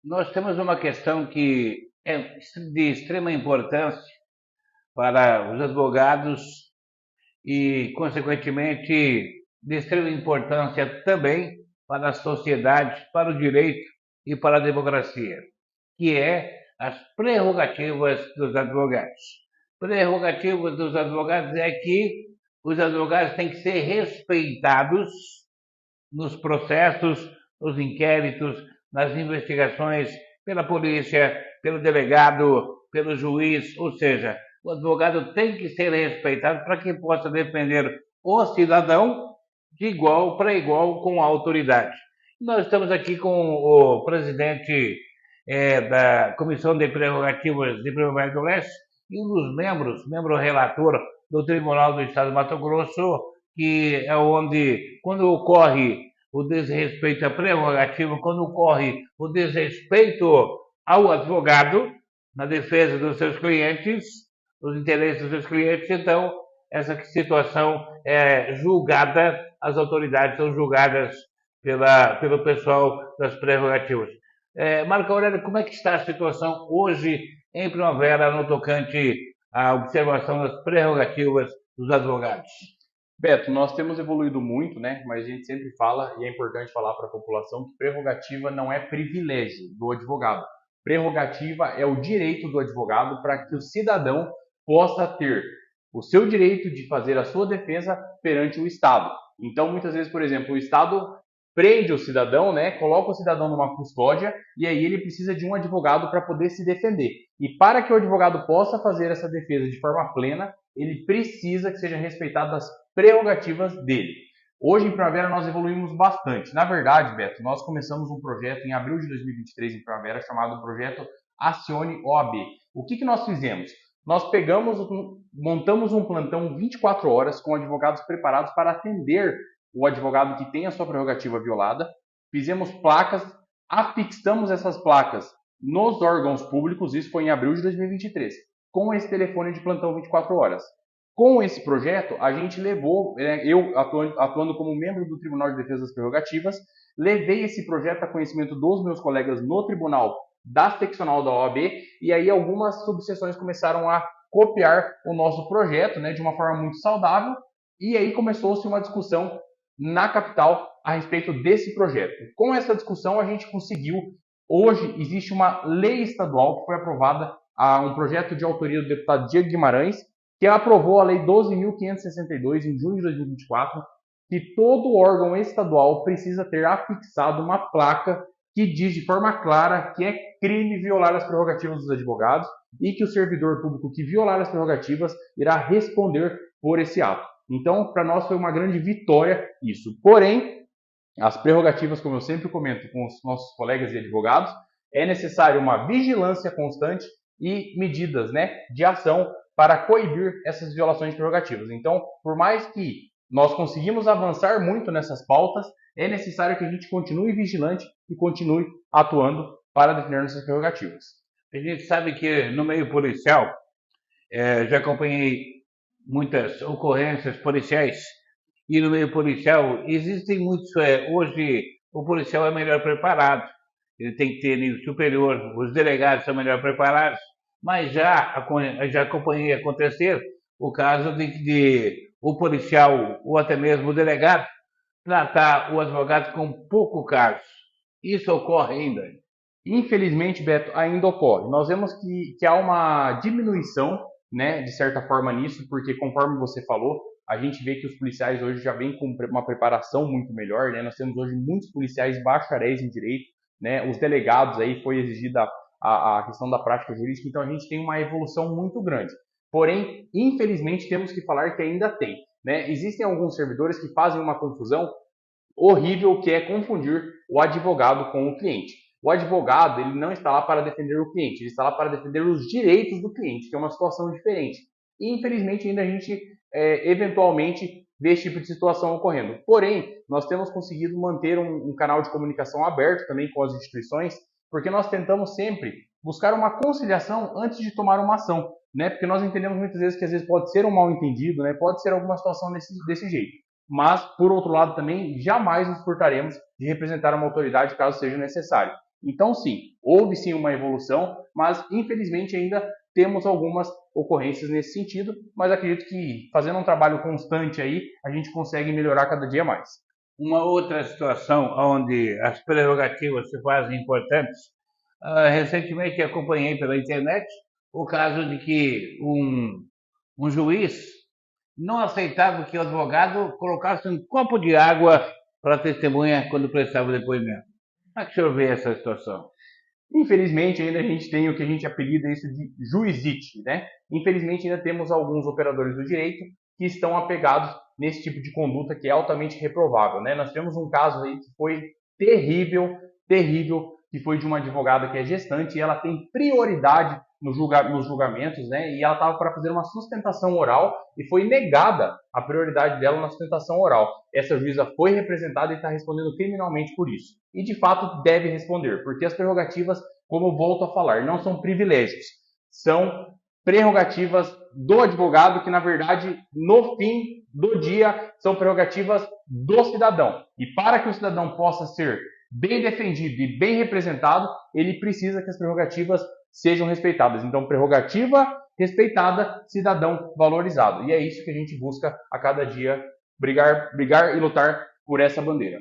Nós temos uma questão que é de extrema importância para os advogados e, consequentemente, de extrema importância também para a sociedade, para o direito e para a democracia, que é as prerrogativas dos advogados. Prerrogativas dos advogados é que os advogados têm que ser respeitados nos processos, nos inquéritos, nas investigações pela polícia, pelo delegado, pelo juiz, ou seja, o advogado tem que ser respeitado para que possa defender o cidadão de igual para igual com a autoridade. Nós estamos aqui com o presidente da Comissão de Prerrogativas de Primavera do Leste e um dos membro relator do Tribunal do Estado de Mato Grosso, que é onde, quando ocorre o desrespeito à prerrogativa, quando ocorre o desrespeito ao advogado na defesa dos seus clientes, dos interesses dos seus clientes, então essa situação é julgada, as autoridades são julgadas pelo pessoal das prerrogativas. Marco Aurélio, como é que está a situação hoje em Primavera no tocante à observação das prerrogativas dos advogados? Beto, nós temos evoluído muito, né? Mas a gente sempre fala, e é importante falar para a população, que prerrogativa não é privilégio do advogado. Prerrogativa é o direito do advogado para que o cidadão possa ter o seu direito de fazer a sua defesa perante o Estado. Então, muitas vezes, por exemplo, o Estado prende o cidadão, né? Coloca o cidadão numa custódia e aí ele precisa de um advogado para poder se defender. E para que o advogado possa fazer essa defesa de forma plena, ele precisa que seja respeitado as prerrogativas dele. Hoje, em Primavera, nós evoluímos bastante. Na verdade, Beto, nós começamos um projeto em abril de 2023 em Primavera, chamado Projeto Acione OAB. O que nós fizemos? Nós montamos um plantão 24 horas com advogados preparados para atender o advogado que tem a sua prerrogativa violada. Fizemos placas, afixamos essas placas nos órgãos públicos, isso foi em abril de 2023, com esse telefone de plantão 24 horas. Com esse projeto, a gente levou, eu atuando como membro do Tribunal de Defesa das Prerrogativas, levei esse projeto a conhecimento dos meus colegas no tribunal da seccional da OAB, e aí algumas subseções começaram a copiar o nosso projeto, né, de uma forma muito saudável, e aí começou-se uma discussão na capital a respeito desse projeto. Com essa discussão, a gente conseguiu, hoje existe uma lei estadual que foi aprovada, um projeto de autoria do deputado Diego Guimarães, que aprovou a Lei 12.562 em junho de 2024, que todo órgão estadual precisa ter afixado uma placa que diz de forma clara que é crime violar as prerrogativas dos advogados e que o servidor público que violar as prerrogativas irá responder por esse ato. Então, para nós foi uma grande vitória isso. Porém, as prerrogativas, como eu sempre comento com os nossos colegas e advogados, é necessário uma vigilância constante e medidas, né, de ação para coibir essas violações de prerrogativas. Então, por mais que nós conseguimos avançar muito nessas pautas, é necessário que a gente continue vigilante e continue atuando para defender nossas prerrogativas. A gente sabe que no meio policial, já acompanhei muitas ocorrências policiais, e no meio policial existem muitos. Hoje, o policial é melhor preparado, ele tem que ter nível superior, os delegados são melhor preparados, mas já acompanhei acontecer o caso de o policial ou até mesmo o delegado tratar o advogado com pouco caso. Isso ocorre ainda. Infelizmente, Beto, ainda ocorre. Nós vemos que há uma diminuição, né, de certa forma nisso, porque conforme você falou, a gente vê que os policiais hoje já vêm com uma preparação muito melhor, né? Nós temos hoje muitos policiais bacharéis em direito, né? Os delegados aí foi exigida a questão da prática jurídica, então a gente tem uma evolução muito grande. Porém, infelizmente, temos que falar que ainda tem, né? Existem alguns servidores que fazem uma confusão horrível que é confundir o advogado com o cliente. O advogado ele não está lá para defender o cliente, ele está lá para defender os direitos do cliente, que é uma situação diferente. E infelizmente ainda a gente eventualmente vê esse tipo de situação ocorrendo. Porém, nós temos conseguido manter um canal de comunicação aberto também com as instituições, porque nós tentamos sempre buscar uma conciliação antes de tomar uma ação, né? Porque nós entendemos muitas vezes que às vezes pode ser um mal entendido, né? Pode ser alguma situação desse jeito. Mas, por outro lado, também jamais nos furtaremos de representar uma autoridade caso seja necessário. Então, sim, houve sim uma evolução, mas infelizmente ainda temos algumas ocorrências nesse sentido, mas acredito que fazendo um trabalho constante aí, a gente consegue melhorar cada dia mais. Uma outra situação onde as prerrogativas se fazem importantes, recentemente acompanhei pela internet o caso de que um juiz não aceitava que o advogado colocasse um copo de água para a testemunha quando prestava depoimento. Como é que o senhor vê essa situação? Infelizmente, ainda a gente tem o que a gente apelida isso de juizite, né? Infelizmente, ainda temos alguns operadores do direito que estão apegados nesse tipo de conduta que é altamente reprovável, né? Nós tivemos um caso aí que foi terrível, terrível, que foi de uma advogada que é gestante e ela tem prioridade nos julgamentos, né? E ela estava para fazer uma sustentação oral e foi negada a prioridade dela na sustentação oral. Essa juíza foi representada e está respondendo criminalmente por isso. E de fato deve responder, porque as prerrogativas, como eu volto a falar, não são privilégios, são prerrogativas do advogado que, na verdade, no fim do dia, são prerrogativas do cidadão. E para que o cidadão possa ser bem defendido e bem representado, ele precisa que as prerrogativas sejam respeitadas. Então, prerrogativa respeitada, cidadão valorizado. E é isso que a gente busca a cada dia, brigar e lutar por essa bandeira.